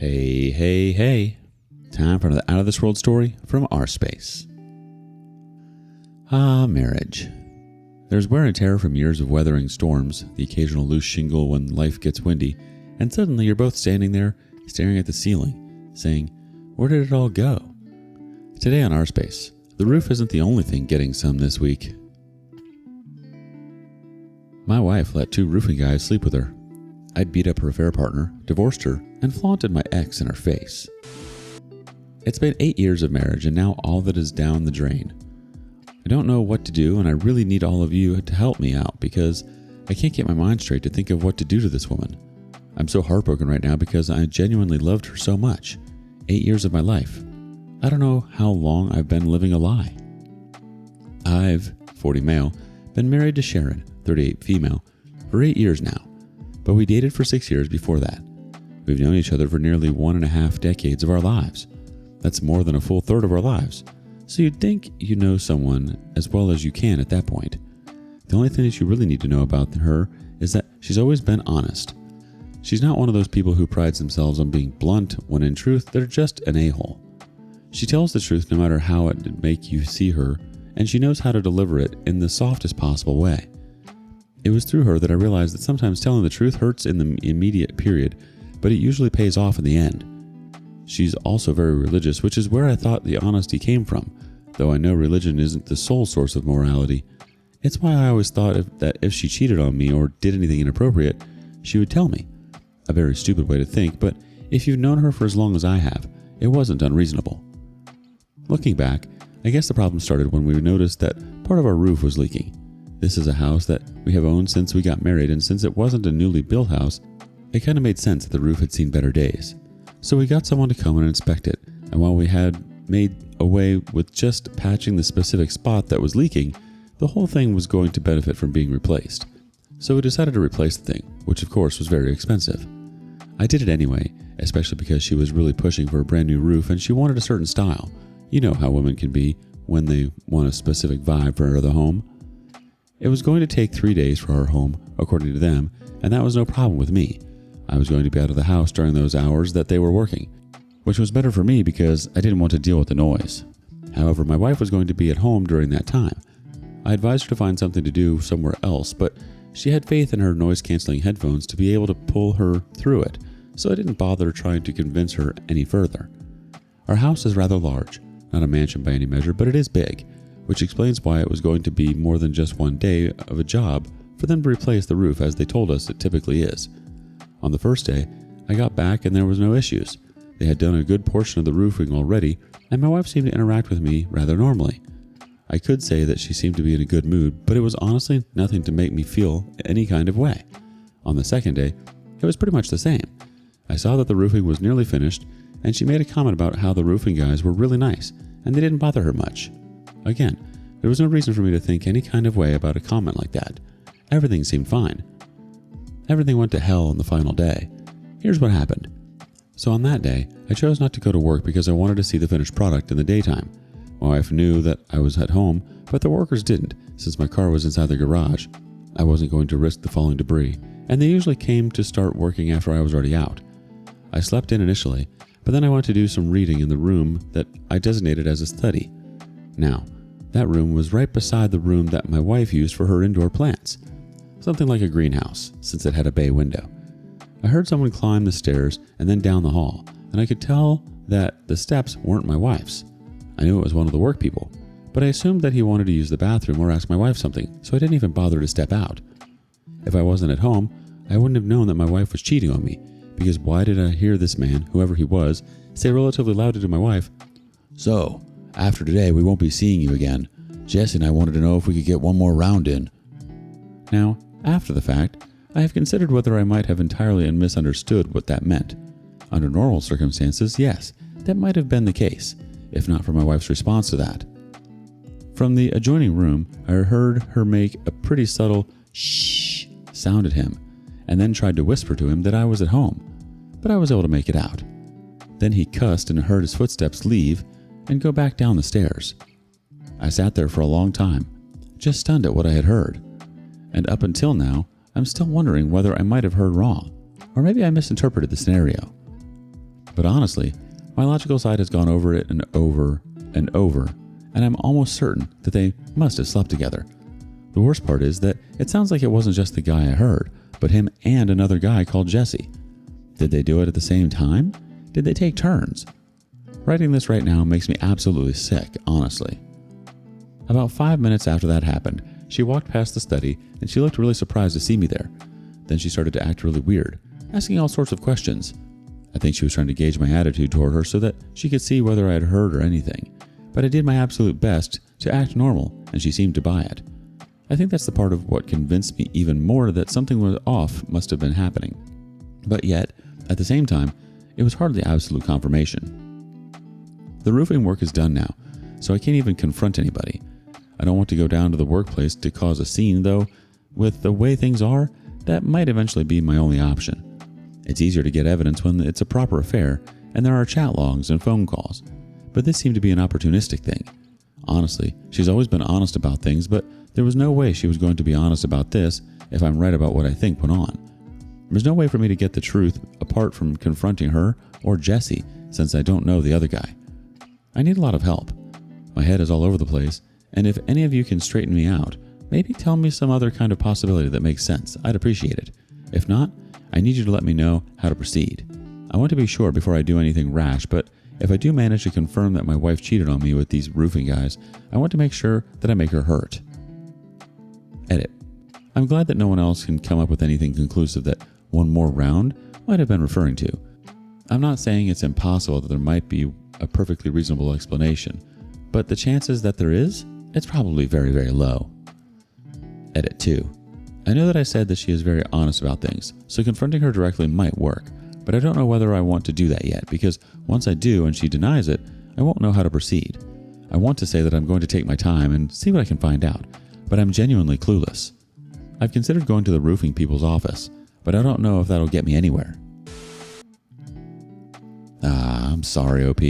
Hey, hey, hey. Time for another Out of This World story from rSpace. Marriage. There's wear and tear from years of weathering storms, the occasional loose shingle when life gets windy, and suddenly you're both standing there, staring at the ceiling, saying, where did it all go? Today on rSpace, the roof isn't the only thing getting some this week. My wife let two roofing guys sleep with her. I'd beat up her affair partner, divorced her, and flaunted my ex in her face. It's been 8 years of marriage, and now all that is down the drain. I don't know what to do, and I really need all of you to help me out because I can't get my mind straight to think of what to do to this woman. I'm so heartbroken right now because I genuinely loved her so much. 8 years of my life. I don't know how long I've been living a lie. I've, 40 male, been married to Sharon, 38 female, for 8 years now, but we dated for 6 years before that. We've known each other for nearly 1.5 decades of our lives. That's more than a full third of our lives. So you'd think you know someone as well as you can at that point. The only thing that you really need to know about her is that she's always been honest. She's not one of those people who prides themselves on being blunt when in truth they're just an a-hole. She tells the truth no matter how it would make you see her, and she knows how to deliver it in the softest possible way. It was through her that I realized that sometimes telling the truth hurts in the immediate period, but it usually pays off in the end. She's also very religious, which is where I thought the honesty came from, though I know religion isn't the sole source of morality. It's why I always thought that if she cheated on me or did anything inappropriate, she would tell me. A very stupid way to think, but if you've known her for as long as I have, it wasn't unreasonable. Looking back, I guess the problem started when we noticed that part of our roof was leaking. This is a house that we have owned since we got married, and since it wasn't a newly built house, it kind of made sense that the roof had seen better days. So we got someone to come and inspect it, and while we had made away with just patching the specific spot that was leaking, the whole thing was going to benefit from being replaced. So we decided to replace the thing, which of course was very expensive. I did it anyway, especially because she was really pushing for a brand new roof and she wanted a certain style. You know how women can be when they want a specific vibe for the home. It was going to take 3 days for our home, according to them, and that was no problem with me. I was going to be out of the house during those hours that they were working, which was better for me because I didn't want to deal with the noise. However, my wife was going to be at home during that time. I advised her to find something to do somewhere else, but she had faith in her noise-canceling headphones to be able to pull her through it, so I didn't bother trying to convince her any further. Our house is rather large, not a mansion by any measure, but it is big, which explains why it was going to be more than just one day of a job for them to replace the roof as they told us it typically is. On the first day, I got back and there was no issues. They had done a good portion of the roofing already, and my wife seemed to interact with me rather normally. I could say that she seemed to be in a good mood, but it was honestly nothing to make me feel any kind of way. On the second day, it was pretty much the same. I saw that the roofing was nearly finished, and she made a comment about how the roofing guys were really nice, and they didn't bother her much. Again, there was no reason for me to think any kind of way about a comment like that. Everything seemed fine. Everything went to hell on the final day. Here's what happened. So on that day, I chose not to go to work because I wanted to see the finished product in the daytime. My wife knew that I was at home, but the workers didn't, since my car was inside the garage. I wasn't going to risk the falling debris, and they usually came to start working after I was already out. I slept in initially, but then I went to do some reading in the room that I designated as a study. Now, that room was right beside the room that my wife used for her indoor plants. Something like a greenhouse, since it had a bay window. I heard someone climb the stairs and then down the hall, and I could tell that the steps weren't my wife's. I knew it was one of the work people, but I assumed that he wanted to use the bathroom or ask my wife something, so I didn't even bother to step out. If I wasn't at home, I wouldn't have known that my wife was cheating on me, because why did I hear this man, whoever he was, say relatively loudly to my wife, "So, after today we won't be seeing you again. Jesse and I wanted to know if we could get one more round in." Now, after the fact, I have considered whether I might have entirely misunderstood what that meant. Under normal circumstances, yes, that might have been the case, if not for my wife's response to that. From the adjoining room, I heard her make a pretty subtle shh sound at him, and then tried to whisper to him that I was at home, but I was able to make it out. Then he cussed and heard his footsteps leave and go back down the stairs. I sat there for a long time, just stunned at what I had heard. And up until now, I'm still wondering whether I might have heard wrong, or maybe I misinterpreted the scenario. But honestly, my logical side has gone over it and over and over, and I'm almost certain that they must have slept together. The worst part is that it sounds like it wasn't just the guy I heard, but him and another guy called Jesse. Did they do it at the same time? Did they take turns? Writing this right now makes me absolutely sick, honestly. About 5 minutes after that happened, she walked past the study and she looked really surprised to see me there. Then she started to act really weird, asking all sorts of questions. I think she was trying to gauge my attitude toward her so that she could see whether I had heard or anything. But I did my absolute best to act normal, and she seemed to buy it. I think that's the part of what convinced me even more that something was off must have been happening. But yet, at the same time, it was hardly absolute confirmation. The roofing work is done now, so I can't even confront anybody. I don't want to go down to the workplace to cause a scene, though with the way things are, that might eventually be my only option. It's easier to get evidence when it's a proper affair and there are chat logs and phone calls, but this seemed to be an opportunistic thing. Honestly, she's always been honest about things, but there was no way she was going to be honest about this if I'm right about what I think went on. There's no way for me to get the truth apart from confronting her or Jesse, since I don't know the other guy. I need a lot of help. My head is all over the place, and if any of you can straighten me out, maybe tell me some other kind of possibility that makes sense, I'd appreciate it. If not, I need you to let me know how to proceed. I want to be sure before I do anything rash, but if I do manage to confirm that my wife cheated on me with these roofing guys, I want to make sure that I make her hurt. Edit. I'm glad that no one else can come up with anything conclusive that one more round might have been referring to. I'm not saying it's impossible that there might be a perfectly reasonable explanation, but the chances that there is, it's probably very, very low. Edit 2. I know that I said that she is very honest about things, so confronting her directly might work, but I don't know whether I want to do that yet, because once I do and she denies it, I won't know how to proceed. I want to say that I'm going to take my time and see what I can find out, but I'm genuinely clueless. I've considered going to the roofing people's office, but I don't know if that'll get me anywhere. I'm sorry, OP.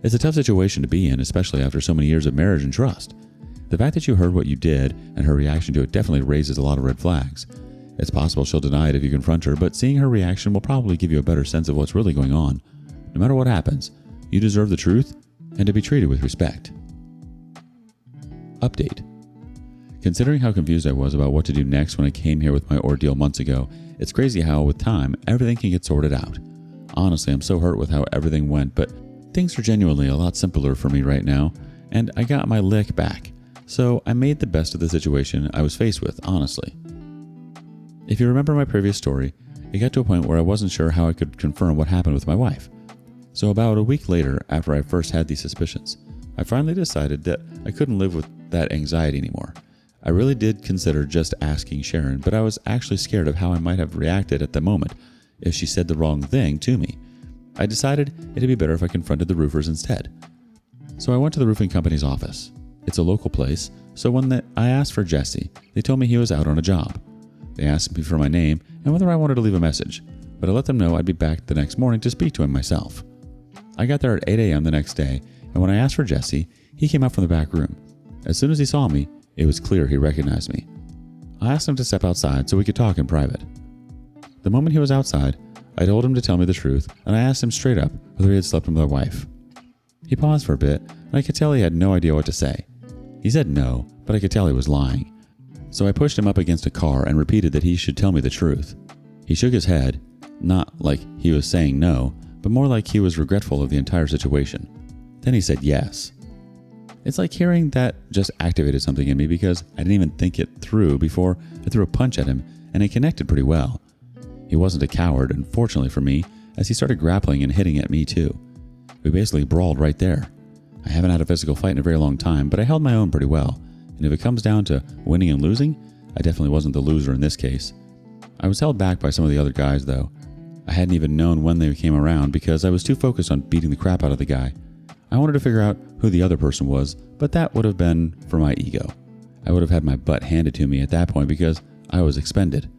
It's a tough situation to be in, especially after so many years of marriage and trust. The fact that you heard what you did and her reaction to it definitely raises a lot of red flags. It's possible she'll deny it if you confront her, but seeing her reaction will probably give you a better sense of what's really going on. No matter what happens, you deserve the truth and to be treated with respect. Update. Considering how confused I was about what to do next when I came here with my ordeal months ago, it's crazy how, with time, everything can get sorted out. Honestly, I'm so hurt with how everything went, but things are genuinely a lot simpler for me right now, and I got my lick back. So I made the best of the situation I was faced with, honestly. If you remember my previous story, it got to a point where I wasn't sure how I could confirm what happened with my wife. So about a week later, after I first had these suspicions, I finally decided that I couldn't live with that anxiety anymore. I really did consider just asking Sharon, but I was actually scared of how I might have reacted at the moment if she said the wrong thing to me. I decided it'd be better if I confronted the roofers instead. So I went to the roofing company's office. It's a local place, so when I asked for Jesse, they told me he was out on a job. They asked me for my name and whether I wanted to leave a message, but I let them know I'd be back the next morning to speak to him myself. I got there at 8 a.m. the next day, and when I asked for Jesse, he came out from the back room. As soon as he saw me, it was clear he recognized me. I asked him to step outside so we could talk in private. The moment he was outside, I told him to tell me the truth, and I asked him straight up whether he had slept with my wife. He paused for a bit, and I could tell he had no idea what to say. He said no, but I could tell he was lying. So I pushed him up against a car and repeated that he should tell me the truth. He shook his head, not like he was saying no, but more like he was regretful of the entire situation. Then he said yes. It's like hearing that just activated something in me because I didn't even think it through before I threw a punch at him, and it connected pretty well. He wasn't a coward, unfortunately for me, as he started grappling and hitting at me too. We basically brawled right there. I haven't had a physical fight in a very long time, but I held my own pretty well, and if it comes down to winning and losing, I definitely wasn't the loser in this case. I was held back by some of the other guys though. I hadn't even known when they came around because I was too focused on beating the crap out of the guy. I wanted to figure out who the other person was, but that would have been for my ego. I would have had my butt handed to me at that point because I was expended.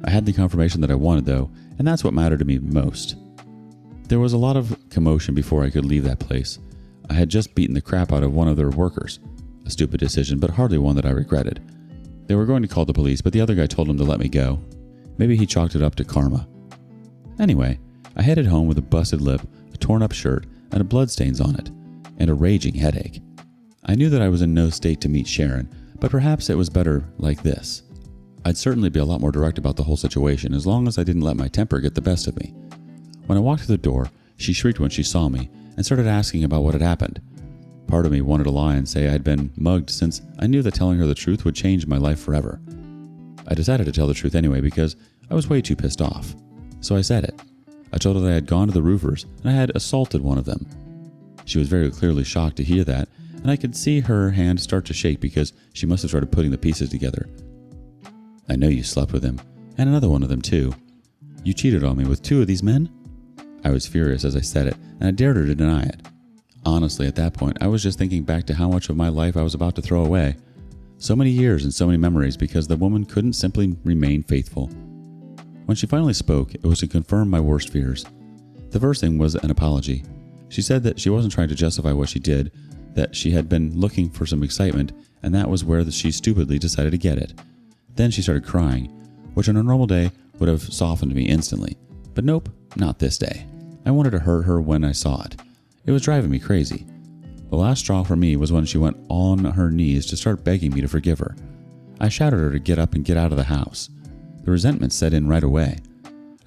I had the confirmation that I wanted though, and that's what mattered to me most. There was a lot of commotion before I could leave that place. I had just beaten the crap out of one of their workers. A stupid decision, but hardly one that I regretted. They were going to call the police, but the other guy told him to let me go. Maybe he chalked it up to karma. Anyway, I headed home with a busted lip, a torn up shirt, and bloodstains on it, and a raging headache. I knew that I was in no state to meet Sharon, but perhaps it was better like this. I'd certainly be a lot more direct about the whole situation as long as I didn't let my temper get the best of me. When I walked through the door, she shrieked when she saw me and started asking about what had happened. Part of me wanted to lie and say I had been mugged since I knew that telling her the truth would change my life forever. I decided to tell the truth anyway because I was way too pissed off. So I said it. I told her that I had gone to the roofers and I had assaulted one of them. She was very clearly shocked to hear that, and I could see her hand start to shake because she must have started putting the pieces together. I know you slept with him, and another one of them too. You cheated on me with 2 of these men? I was furious as I said it, and I dared her to deny it. Honestly, at that point, I was just thinking back to how much of my life I was about to throw away. So many years and so many memories because the woman couldn't simply remain faithful. When she finally spoke, it was to confirm my worst fears. The first thing was an apology. She said that she wasn't trying to justify what she did, that she had been looking for some excitement, and that was where she stupidly decided to get it. Then she started crying, which on a normal day would have softened me instantly. But nope, not this day. I wanted to hurt her when I saw it. It was driving me crazy. The last straw for me was when she went on her knees to start begging me to forgive her. I shouted at her to get up and get out of the house. The resentment set in right away.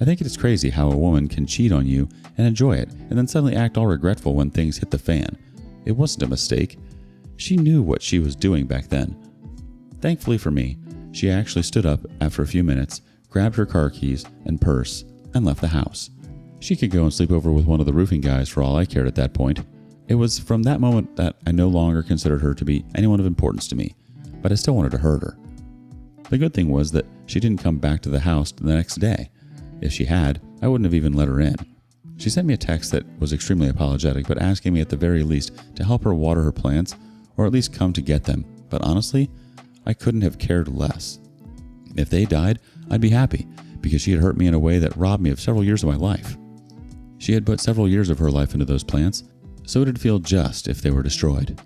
I think it is crazy how a woman can cheat on you and enjoy it and then suddenly act all regretful when things hit the fan. It wasn't a mistake. She knew what she was doing back then. Thankfully for me, she actually stood up after a few minutes, grabbed her car keys and purse, and left the house. She could go and sleep over with one of the roofing guys for all I cared at that point. It was from that moment that I no longer considered her to be anyone of importance to me, but I still wanted to hurt her. The good thing was that she didn't come back to the house the next day. If she had, I wouldn't have even let her in. She sent me a text that was extremely apologetic, but asking me at the very least to help her water her plants, or at least come to get them. But honestly, I couldn't have cared less. If they died, I'd be happy, because she had hurt me in a way that robbed me of several years of my life. She had put several years of her life into those plants, so it'd feel just if they were destroyed.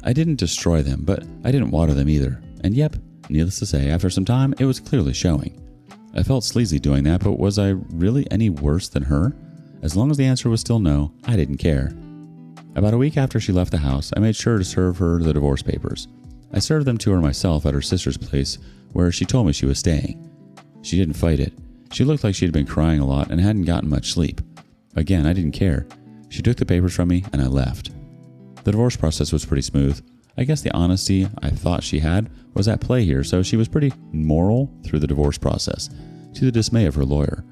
I didn't destroy them, but I didn't water them either. And yep, needless to say, after some time, it was clearly showing. I felt sleazy doing that, but was I really any worse than her? As long as the answer was still no, I didn't care. About a week after she left the house, I made sure to serve her the divorce papers. I served them to her myself at her sister's place, where she told me she was staying. She didn't fight it. She looked like she had been crying a lot and hadn't gotten much sleep. Again, I didn't care. She took the papers from me and I left. The divorce process was pretty smooth. I guess the honesty I thought she had was at play here, so she was pretty moral through the divorce process, to the dismay of her lawyer.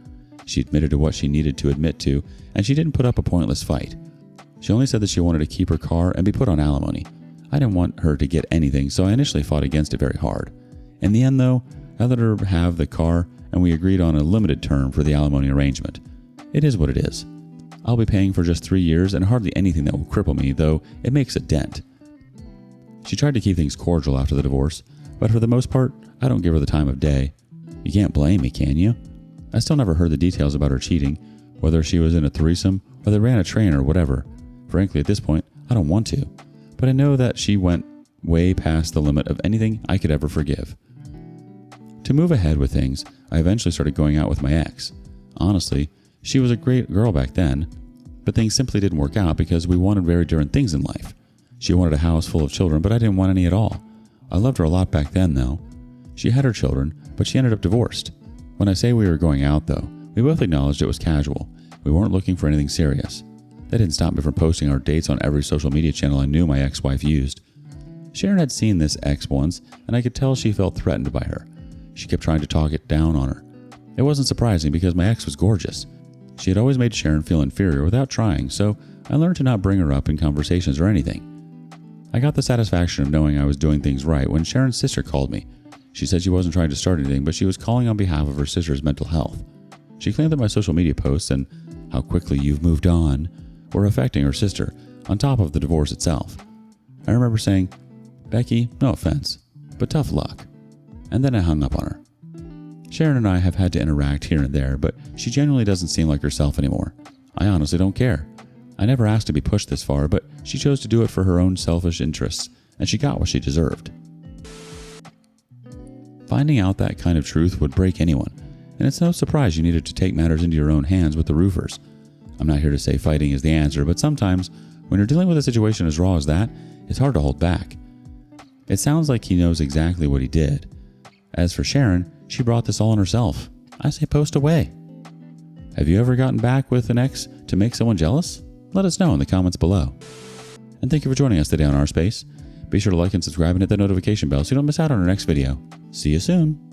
She admitted to what she needed to admit to, and she didn't put up a pointless fight. She only said that she wanted to keep her car and be put on alimony. I didn't want her to get anything, so I initially fought against it very hard. In the end, though, I let her have the car, and we agreed on a limited term for the alimony arrangement. It is what it is. I'll be paying for just 3 years and hardly anything that will cripple me, though it makes a dent. She tried to keep things cordial after the divorce, but for the most part, I don't give her the time of day. You can't blame me, can you? I still never heard the details about her cheating, whether she was in a threesome or they ran a train or whatever. Frankly, at this point, I don't want to. But I know that she went way past the limit of anything I could ever forgive. To move ahead with things, I eventually started going out with my ex. Honestly, she was a great girl back then, but things simply didn't work out because we wanted very different things in life. She wanted a house full of children, but I didn't want any at all. I loved her a lot back then, though. She had her children, but she ended up divorced. When I say we were going out, though, we both acknowledged it was casual. We weren't looking for anything serious. That didn't stop me from posting our dates on every social media channel I knew my ex-wife used. Sharon had seen this ex once, and I could tell she felt threatened by her. She kept trying to talk it down on her. It wasn't surprising because my ex was gorgeous. She had always made Sharon feel inferior without trying, so I learned to not bring her up in conversations or anything. I got the satisfaction of knowing I was doing things right when Sharon's sister called me. She said she wasn't trying to start anything, but she was calling on behalf of her sister's mental health. She claimed that my social media posts and how quickly you've moved on were affecting her sister, on top of the divorce itself. I remember saying, "Becky, no offense, but tough luck." And then I hung up on her. Sharon and I have had to interact here and there, but she genuinely doesn't seem like herself anymore. I honestly don't care. I never asked to be pushed this far, but she chose to do it for her own selfish interests, and she got what she deserved. Finding out that kind of truth would break anyone, and it's no surprise you needed to take matters into your own hands with the roofers. I'm not here to say fighting is the answer, but sometimes when you're dealing with a situation as raw as that, it's hard to hold back. It sounds like he knows exactly what he did. As for Sharon, she brought this all on herself. I say post away. Have you ever gotten back with an ex to make someone jealous? Let us know in the comments below. And thank you for joining us today on rSpace. Be sure to like and subscribe and hit that notification bell so you don't miss out on our next video. See you soon.